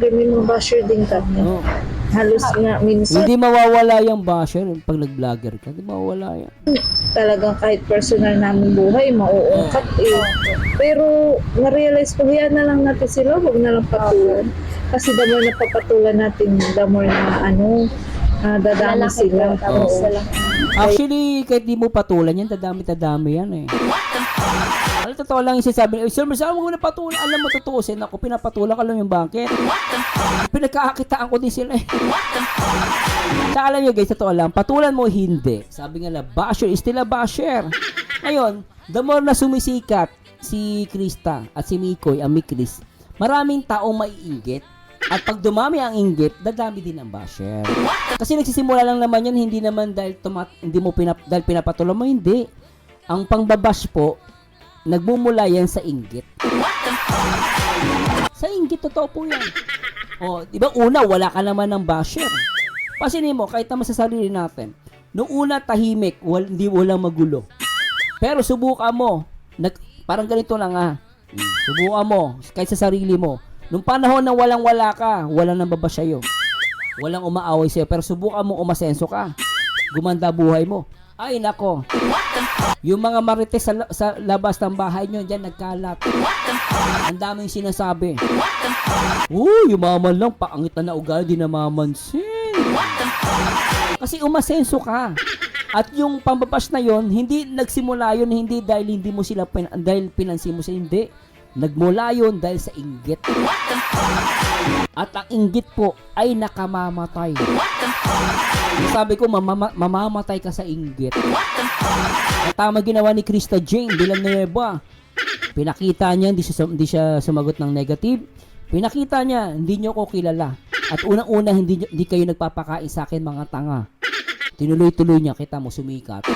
vlogger, may mga basher din kami. Oh. Halos nga minsan Hindi mawawala yung basher pag nag-vlogger ka. Hindi mawawala yan. talagang kahit personal namin buhay, mauungkat eh. Pero na-realize ko, yan na lang natin sila, huwag na lang patulan. Kasi the more na papatulan natin, the more na dadami Lalaki sila. po, tapos Oo. sila. Actually, kahit di mo patulan yan, dadami-tadami yan eh. Ano, totoo lang yung sinasabi, sir, saan mo na patulan? Alam mo, tutuusin ako, pinapatulan ka lang yung bakit. Pinagkakakitaan ko din sila eh. Sa alam nyo guys, totoo lang, patulan mo hindi. Sabi nga na, basher is still a basher. Ngayon, the more na sumisikat si Krista at si Mikoy, ang Mikris, maraming taong maiinggit. At pag dumami ang inggit, dadami din ang basher. Kasi nagsisimula lang naman yun, hindi naman dahil hindi mo dahil pinapatulan mo, hindi. Ang pangbabash po, nagmumula yan sa inggit. Sa inggit, totoo po yan. O, di ba una, wala ka naman ng basher. Pasinin mo, kahit naman sa sarili natin, noong una tahimik, hindi walang magulo. Pero subukan mo, parang ganito lang subukan mo, kahit sa sarili mo, nung panahon na walang-wala ka, walang nambaba sa'yo. Walang umaaway sa'yo, pero subukan mo umasenso ka. Gumanda buhay mo. Ay, nako. Yung mga marites sa labas ng bahay nyo, dyan nagkalat. Ang daming sinasabi. Yumaman lang, paangit na ugali, di namamansin. Kasi umasenso ka. At yung pambabash na yon, hindi nagsimula yon hindi dahil hindi mo sila dahil pinansin mo sila, hindi. Nagmula yon dahil sa inggit. At ang inggit po ay nakamamatay. Sabi ko, mamamatay ka sa inggit. At tama ginawa ni Krista Jane Villanueva. Pinakita niya, hindi siya sumagot ng negative. Pinakita niya, hindi niyo ko kilala. At unang-una, hindi kayo nagpapakain sa akin mga tanga. Tinuloy-tuloy niya, kita mo sumikat.